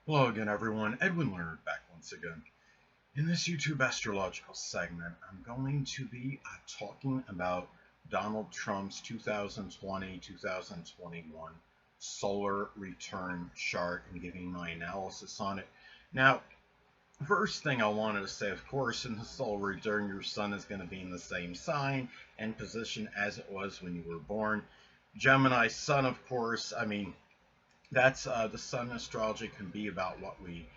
Hello again, everyone. Edwin Leonard back once again. In this YouTube astrological segment, I'm going to be talking about Donald Trump's 2020-2021 solar return chart and giving my analysis on it. Now, first thing I wanted to say, of course, in the solar return, your sun is going to be in the same sign and position as it was when you were born. Gemini sun, of course, that's the sun astrology can be about what we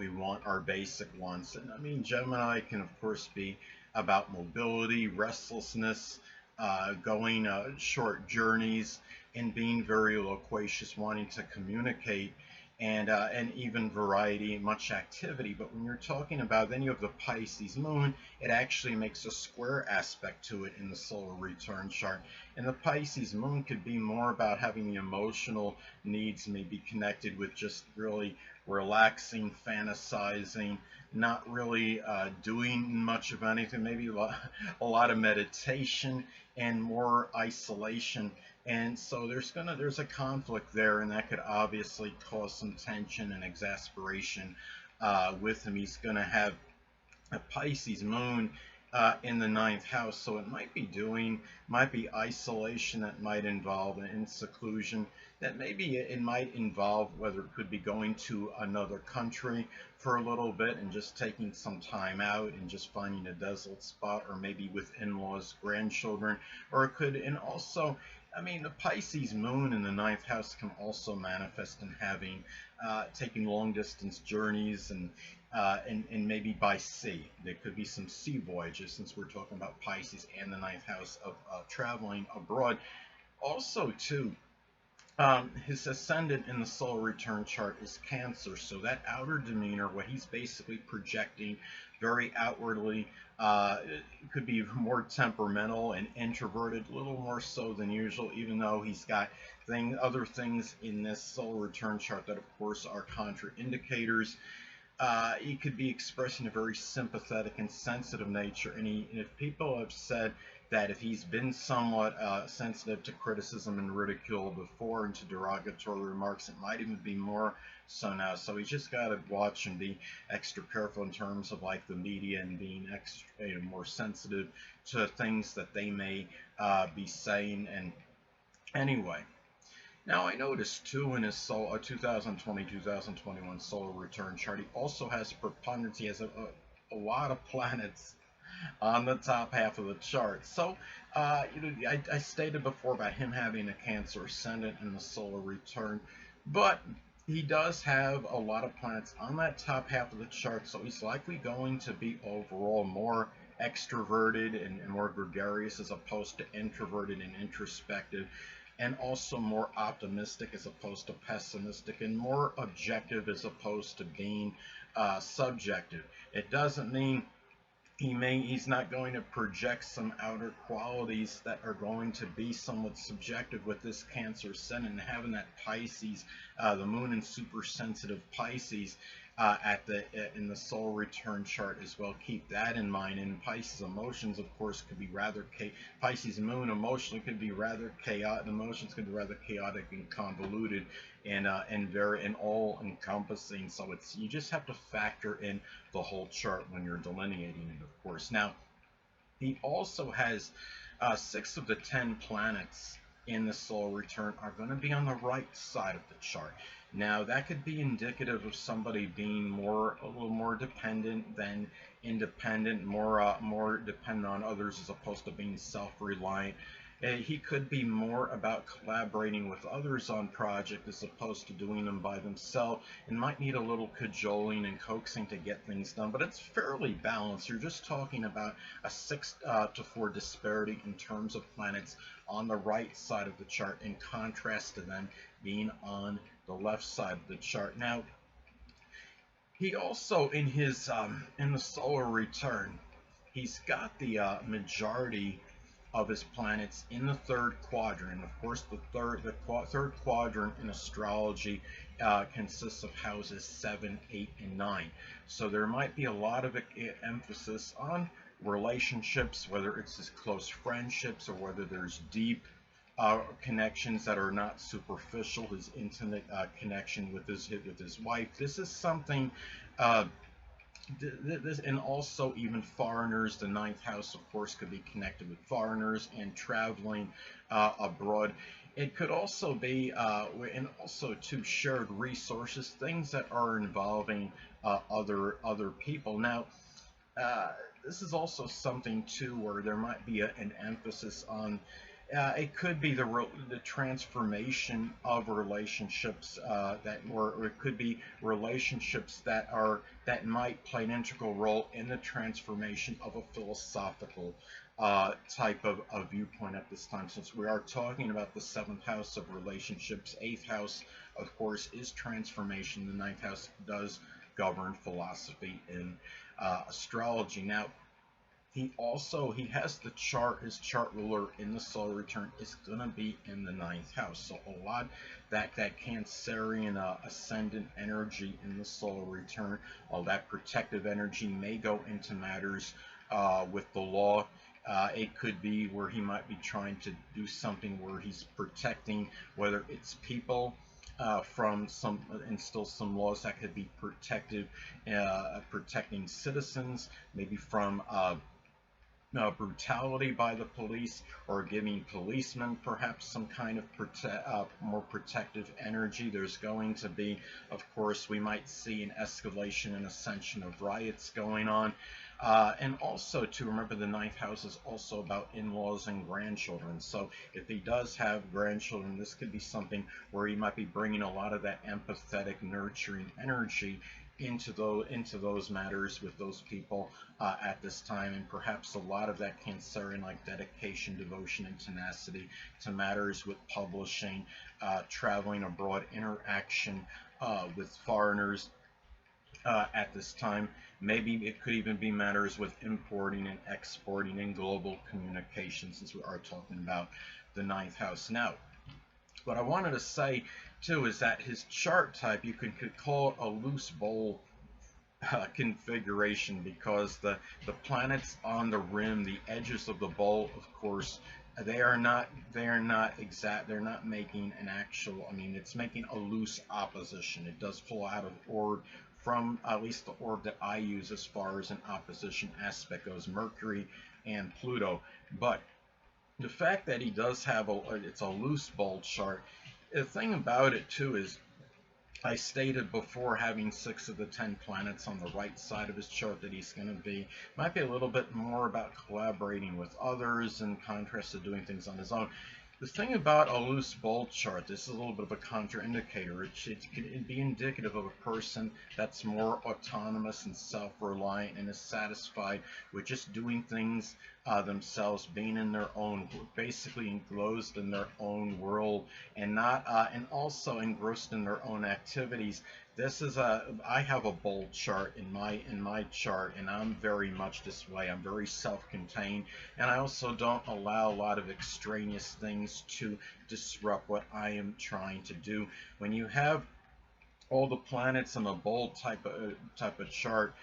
want, our basic wants. And I mean, Gemini can of course be about mobility, restlessness, going short journeys, and being very loquacious, wanting to communicate, and even variety, much activity. But when you're talking about, then you have the Pisces moon, it actually makes a square aspect to it in the solar return chart. And the Pisces moon could be more about having the emotional needs maybe connected with just really relaxing, fantasizing, not really doing much of anything, maybe a lot of meditation and more isolation. And so there's a conflict there, and that could obviously cause some tension and exasperation with him. He's gonna have a Pisces moon in the ninth house, so it might be isolation, that might involve in seclusion, that maybe it might involve whether it could be going to another country for a little bit and just taking some time out and just finding a desolate spot, or maybe with in-laws, grandchildren, or it could, and also, I mean, the Pisces moon in the ninth house can also manifest in having taking long distance journeys and maybe by sea. There could be some sea voyages, since we're talking about Pisces and the ninth house of traveling abroad. Also, too, his ascendant in the solar return chart is Cancer, so that outer demeanor, what he's basically projecting very outwardly, could be more temperamental and introverted, a little more so than usual, even though he's got other things in this solar return chart that, of course, are contraindicators. He could be expressing a very sympathetic and sensitive nature. And if people have said that if he's been somewhat sensitive to criticism and ridicule before and to derogatory remarks, it might even be more so now. So he's just got to watch and be extra careful in terms of like the media, and being extra, more sensitive to things that they may be saying. And anyway, now I noticed too in his 2020-2021 solar return chart, he also has preponderance. He has a lot of planets on the top half of the chart. So, I stated before about him having a Cancer ascendant in the solar return, but he does have a lot of planets on that top half of the chart, so he's likely going to be overall more extroverted and more gregarious as opposed to introverted and introspective, and also more optimistic as opposed to pessimistic, and more objective as opposed to being subjective. It doesn't mean he's not going to project some outer qualities that are going to be somewhat subjective with this Cancer ascendant, and having that Pisces, the moon in super sensitive Pisces at the in the solar return chart as well. Keep that in mind. And Pisces emotions, of course, could be rather Pisces moon emotionally could be rather chaotic. Emotions could be rather chaotic and convoluted, and very and all encompassing. So it's, you just have to factor in the whole chart when you're delineating it, of course. Now, he also has 6 of the 10 planets in the solar return are going to be on the right side of the chart. Now, that could be indicative of somebody being a little more dependent than independent, more dependent on others as opposed to being self-reliant. He could be more about collaborating with others on projects as opposed to doing them by themselves, and might need a little cajoling and coaxing to get things done, but it's fairly balanced. You're just talking about a 6 to 4 disparity in terms of planets on the right side of the chart, in contrast to them being on the left side of the chart. Now, he also in the solar return, he's got the majority of his planets in the third quadrant. Of course, third quadrant in astrology consists of houses 7, 8, and 9. So there might be a lot of emphasis on relationships, whether it's his close friendships or whether there's deep connections that are not superficial, his intimate connection with his wife. This is something. Uh, this, and also even foreigners. The ninth house, of course, could be connected with foreigners and traveling abroad. It could also be, and also to shared resources, things that are involving other people. Now, uh, this is also something too where there might be an emphasis on. It could be the transformation of relationships or it could be relationships that might play an integral role in the transformation of a philosophical type of viewpoint at this time. Since we are talking about the seventh house of relationships, eighth house, of course, is transformation. The ninth house does govern philosophy in astrology. Now, he has the chart, his chart ruler in the solar return is going to be in the ninth house. So a lot that Cancerian ascendant energy in the solar return, all that protective energy may go into matters with the law. It could be where he might be trying to do something where he's protecting, whether it's people from some instill some laws that could be protective, protecting citizens, maybe from brutality by the police, or giving policemen perhaps some kind of more protective energy. There's going to be, of course, we might see an escalation and ascension of riots going on. And also to remember, the ninth house is also about in-laws and grandchildren. So if he does have grandchildren, this could be something where he might be bringing a lot of that empathetic, nurturing energy into those matters with those people at this time, and perhaps a lot of that Cancerian like dedication, devotion, and tenacity to matters with publishing, traveling abroad, interaction with foreigners at this time. Maybe it could even be matters with importing and exporting and global communication, since we are talking about the ninth house. Now, what I wanted to say too is that his chart type, you could call it a loose bowl configuration, because the planets on the rim, the edges of the bowl, of course, they are not exact. They're not making an actual. I mean, it's making a loose opposition. It does pull out of orb from at least the orb that I use as far as an opposition aspect goes, Mercury and Pluto. But the fact that he does have it's a loose bowl chart. The thing about it too is, I stated before, having 6 of the 10 planets on the right side of his chart, that he's going to be, might be a little bit more about collaborating with others in contrast to doing things on his own. The thing about a loose bowl chart, this is a little bit of a contraindicator. It can be indicative of a person that's more autonomous and self-reliant and is satisfied with just doing things themselves, being in their own, basically enclosed in their own world, and not and also engrossed in their own activities. I have a bold chart in my chart, and I'm very much this way. I'm very self-contained, and I also don't allow a lot of extraneous things to disrupt what I am trying to do. When you have all the planets in a bold type of chart,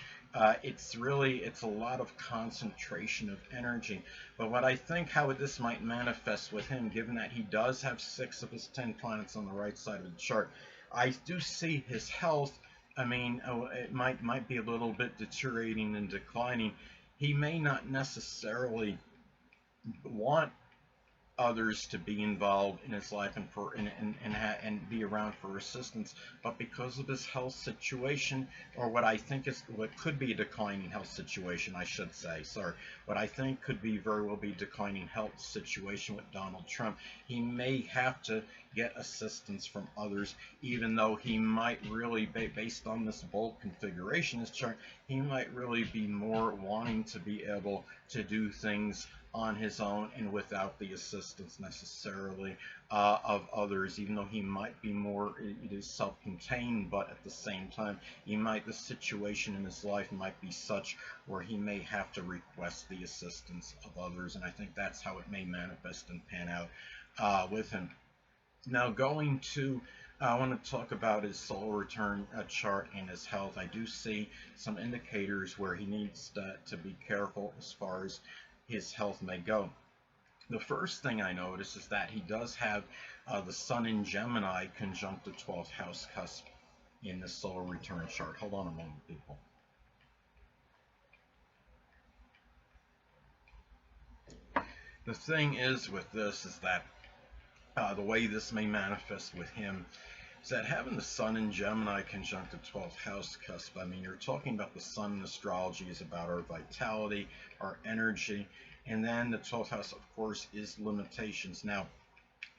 it's a lot of concentration of energy. But what I think how this might manifest with him, given that he does have 6 of his 10 planets on the right side of the chart, I do see his health. I mean, it might be a little bit deteriorating and declining. He may not necessarily want others to be involved in his life and be around for assistance, but because of his health situation, or what I think is what could be a declining health situation, I should say, sorry, what I think could be very well be declining health situation with Donald Trump, he may have to get assistance from others, even though he might really, based on this bold configuration, this chart, he might really be more wanting to be able to do things on his own and without the assistance necessarily of others, even though he might be more, it is self-contained, but at the same time, the situation in his life might be such where he may have to request the assistance of others, and I think that's how it may manifest and pan out with him. Now, I want to talk about his solar return chart and his health. I do see some indicators where he needs to be careful as far as his health may go. The first thing I notice is that he does have the Sun in Gemini conjunct the 12th house cusp in the solar return chart. Hold on a moment, people. The thing is with this is that the way this may manifest with him is that having the Sun in Gemini conjunct the 12th house cusp, I mean, you're talking about the Sun in astrology is about our vitality, our energy, and then the 12th house, of course, is limitations. Now,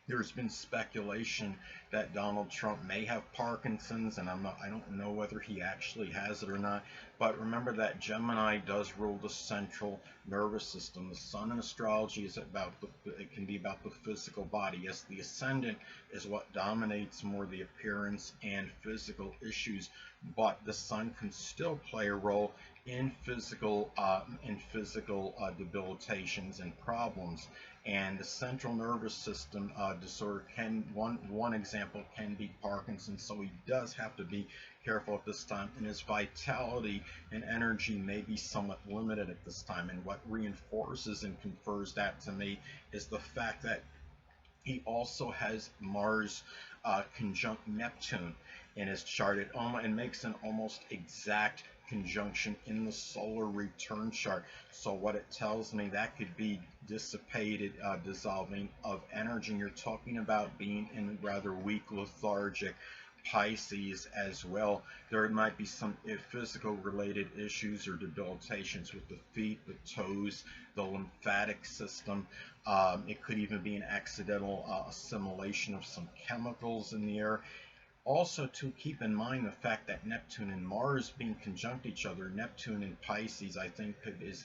there's been speculation that Donald Trump may have Parkinson's, and I don't know whether he actually has it or not. But remember that Gemini does rule the central nervous system. The Sun in astrology is about it can be about the physical body. Yes, the ascendant is what dominates more the appearance and physical issues, but the Sun can still play a role in physical debilitations and problems. And the central nervous system disorder can one example can be Parkinson's, so he does have to be careful at this time, and his vitality and energy may be somewhat limited at this time. And what reinforces and confers that to me is the fact that he also has Mars conjunct Neptune in his chart. It makes an almost exact conjunction in the solar return chart. So what it tells me, that could be dissipated, dissolving of energy. You're talking about being in rather weak, lethargic Pisces as well. There might be some physical related issues or debilitations with the feet, the toes, the lymphatic system. It could even be an accidental assimilation of some chemicals in the air. Also, to keep in mind the fact that Neptune and Mars being conjunct each other, Neptune and Pisces, I think is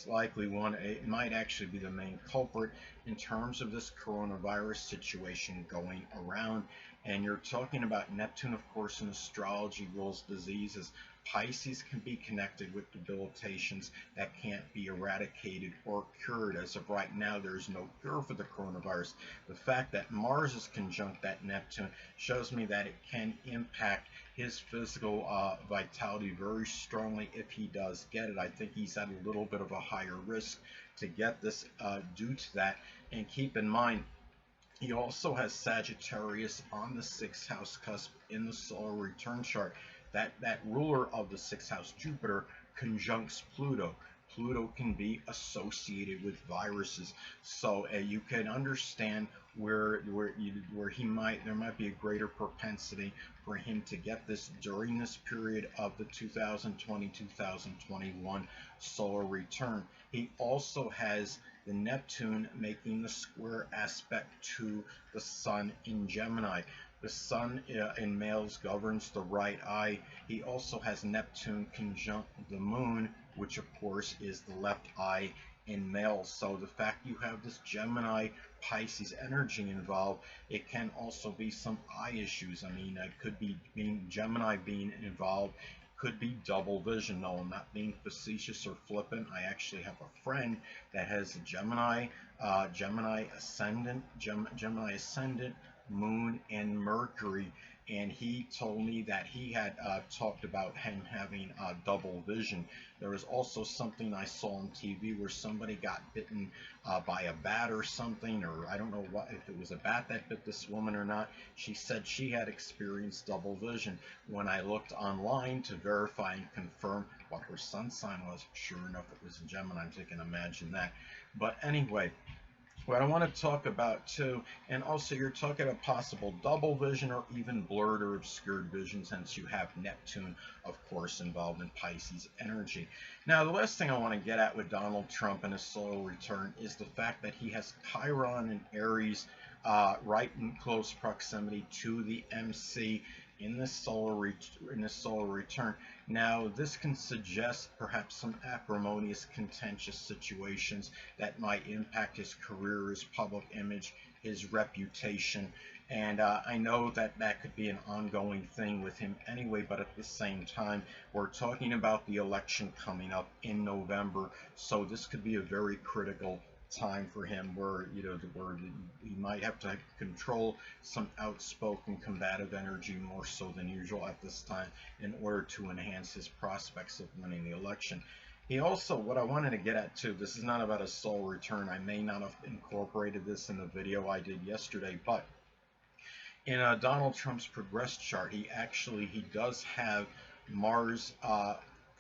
likely one. It might actually be the main culprit in terms of this coronavirus situation going around. And you're talking about Neptune, of course, in astrology rules diseases. Pisces can be connected with debilitations that can't be eradicated or cured. As of right now, there is no cure for the coronavirus. The fact that Mars is conjunct that Neptune shows me that it can impact his physical vitality very strongly if he does get it. I think he's at a little bit of a higher risk to get this due to that. And keep in mind, he also has Sagittarius on the 6th house cusp in the solar return chart. That ruler of the 6th house, Jupiter, conjuncts Pluto. Pluto can be associated with viruses, so you can understand where there might be a greater propensity for him to get this during this period of the 2020-2021 solar return. He also has the Neptune making the square aspect to the Sun in Gemini. The Sun in males governs the right eye. He also has Neptune conjunct the Moon, which of course is the left eye in males. So the fact you have this Gemini Pisces energy involved, it can also be some eye issues. I mean, it could be Gemini being involved. Could be double vision. No, I'm not being facetious or flippant. I actually have a friend that has Gemini ascendant, Moon, and Mercury, and he told me that he had talked about him having double vision. There was also something I saw on TV where somebody got bitten by a bat or something, or I don't know if it was a bat that bit this woman or not. She said she had experienced double vision. When I looked online to verify and confirm what her sun sign was, sure enough, it was a Gemini. So you can imagine that. But anyway, what I want to talk about too, and also you're talking about possible double vision or even blurred or obscured vision, since you have Neptune, of course, involved in Pisces energy. Now, the last thing I want to get at with Donald Trump and his solar return is the fact that he has Chiron and Aries right in close proximity to the MC in this solar return. Now, this can suggest perhaps some acrimonious, contentious situations that might impact his career, his public image, his reputation. And I know that that could be an ongoing thing with him anyway, but at the same time, we're talking about the election coming up in November, so this could be a very critical time for him where he might have to control some outspoken combative energy more so than usual at this time in order to enhance his prospects of winning the election. He also, what I wanted to get at too, this is not about a soul return. I may not have incorporated this in the video I did yesterday, but in Donald Trump's progress chart, he does have Mars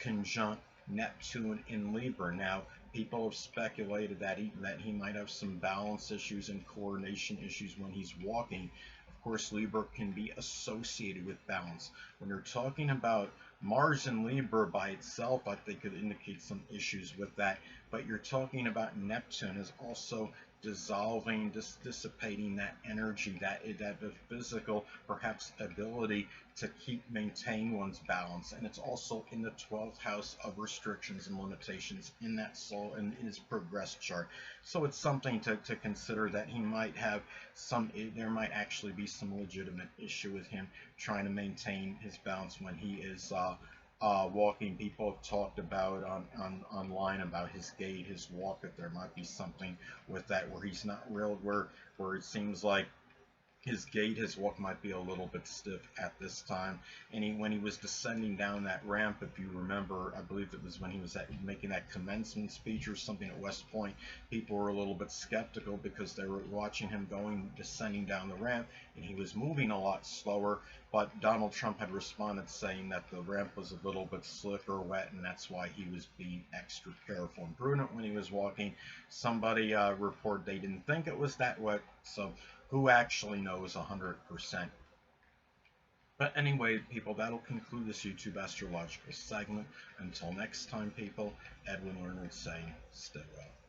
conjunct Neptune in Libra. Now, people have speculated that he might have some balance issues and coordination issues when he's walking. Of course, Libra can be associated with balance. When you're talking about Mars in Libra by itself, I think it indicates some issues with that. But you're talking about Neptune as also dissolving, dissipating that energy, that physical, perhaps ability to maintain one's balance. And it's also in the 12th house of restrictions and limitations in that soul and in his progress chart. So it's something to consider, that he might have there might actually be some legitimate issue with him trying to maintain his balance when he is walking. People have talked about online about his gait, his walk, that there might be something with that where he's not real, where it seems like his gait, his walk might be a little bit stiff at this time. And when he was descending down that ramp, if you remember, I believe it was when he was making that commencement speech or something at West Point, people were a little bit skeptical because they were watching him descending down the ramp, and he was moving a lot slower. But Donald Trump had responded saying that the ramp was a little bit slick or wet, and that's why he was being extra careful and prudent when he was walking. Somebody reported they didn't think it was that wet, so who actually knows 100%? But anyway, people, that'll conclude this YouTube astrological segment. Until next time, people, Edwin Leonard saying, stay well.